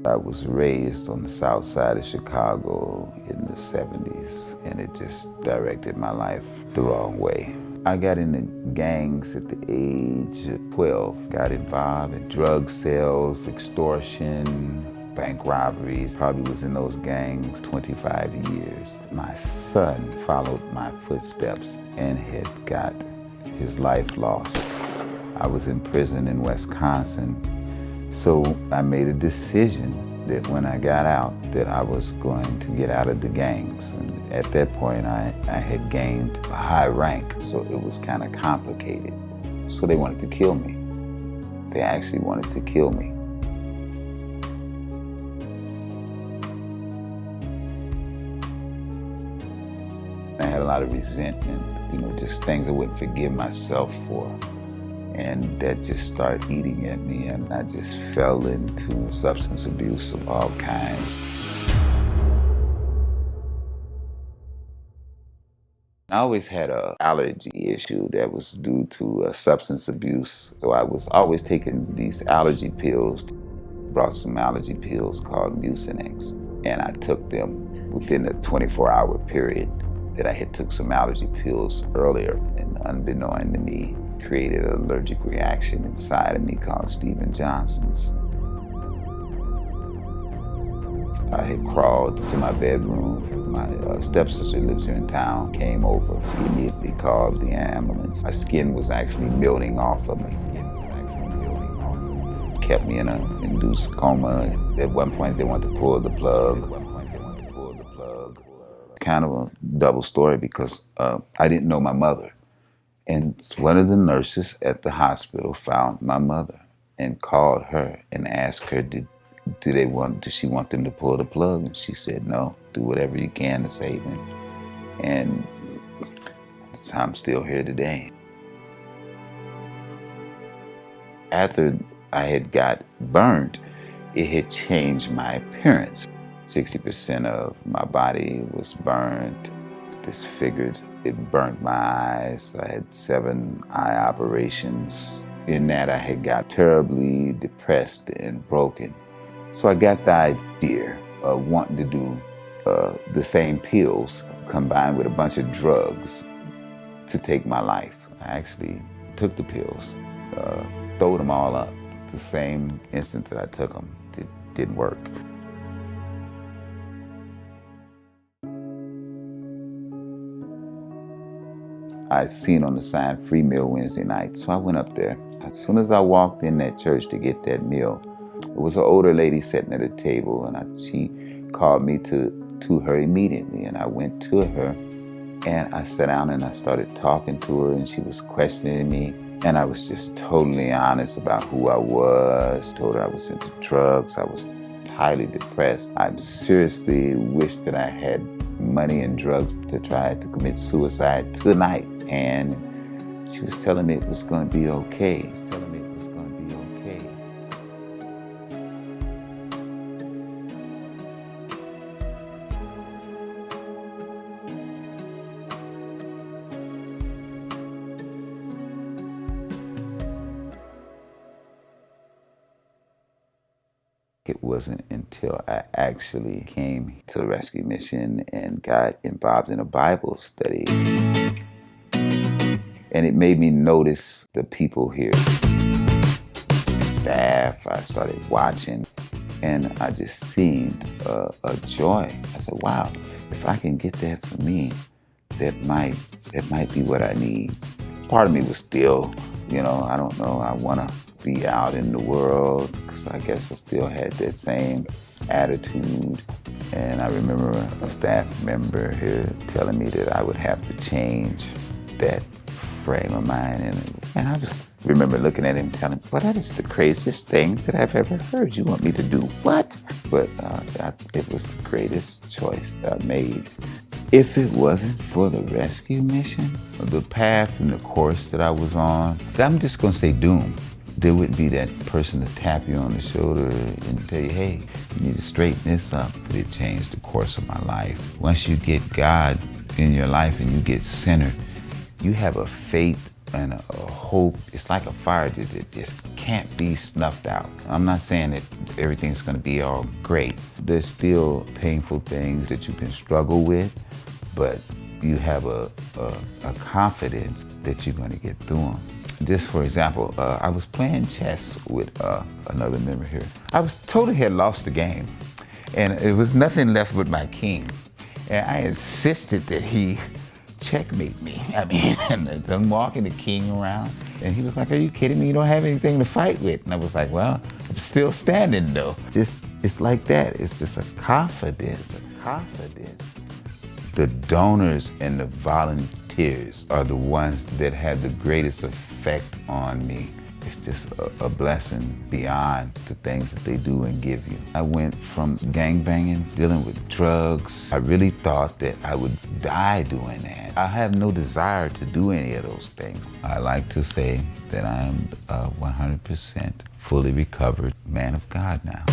I was raised on the south side of Chicago in the 70s, and it just directed my life the wrong way. I got into gangs at the age of 12, got involved in drug sales, extortion, bank robberies. Probably was in those gangs 25 years. My son followed my footsteps and had got his life lost. I was in prison in Wisconsin, so I made a decision that when I got out, that I was going to get out of the gangs. And at that point, I had gained a high rank, so it was kind of complicated. So they wanted to kill me. They actually wanted to kill me. I had a lot of resentment, just things I wouldn't forgive myself for. And that just started eating at me, and I just fell into substance abuse of all kinds. I always had an allergy issue that was due to substance abuse. So I was always taking these allergy pills. Brought some allergy pills called Mucinex, and I took them within a 24-hour period that I had took some allergy pills earlier, and unbeknown to me, created an allergic reaction inside of me called Stephen Johnson's. I had crawled to my bedroom. My stepsister lives here in town, came over. She immediately called the ambulance. My skin was actually melting off of me. Kept me in an induced coma. At one point they wanted to pull the plug. Kind of a double story because I didn't know my mother. And one of the nurses at the hospital found my mother and called her and asked her, did she want them to pull the plug? And she said, no, do whatever you can to save him. And I'm still here today. After I had got burnt, it had changed my appearance. 60% of my body was burned, disfigured. It burnt my eyes. I had 7 eye operations. In that, I had got terribly depressed and broken. So I got the idea of wanting to do the same pills combined with a bunch of drugs to take my life. I actually took the pills, throwed them all up. The same instant that I took them, it didn't work. I seen on the sign, free meal Wednesday night, so I went up there. As soon as I walked in that church to get that meal, it was an older lady sitting at a table, and she called me to her immediately, and I went to her, and I sat down and I started talking to her, and she was questioning me, and I was just totally honest about who I was. Told her I was into drugs, I was highly depressed. I seriously wish that I had money and drugs to try to commit suicide tonight. And she was telling me it was going to be okay. It wasn't until I actually came to the rescue mission and got involved in a Bible study. And it made me notice the people here. Staff, I started watching, and I just seen a joy. I said, wow, if I can get that for me, that might be what I need. Part of me was still, I don't know, I want to be out in the world, because I guess I still had that same attitude. And I remember a staff member here telling me that I would have to change that frame of mind. And I just remember looking at him and telling him, well, that is the craziest thing that I've ever heard. You want me to do what? But it was the greatest choice that I made. If it wasn't for the rescue mission, the path and the course that I was on, I'm just going to say doom. There wouldn't be that person to tap you on the shoulder and tell you, hey, you need to straighten this up. But it changed the course of my life. Once you get God in your life and you get centered, you have a faith and a hope. It's like a fire that just can't be snuffed out. I'm not saying that everything's going to be all great. There's still painful things that you can struggle with, but you have a confidence that you're going to get through them. Just for example, I was playing chess with another member here. I was totally had lost the game, and it was nothing left but my king. And I insisted that he checkmate me. I mean, and I'm walking the king around, and he was like, "Are you kidding me? You don't have anything to fight with." And I was like, "Well, I'm still standing though." It's like that. It's just a confidence. The donors and the volunteers are the ones that had the greatest effect on me. It's just a blessing beyond the things that they do and give you. I went from gangbanging, dealing with drugs. I really thought that I would die doing that. I have no desire to do any of those things. I like to say that I am a 100% fully recovered man of God now.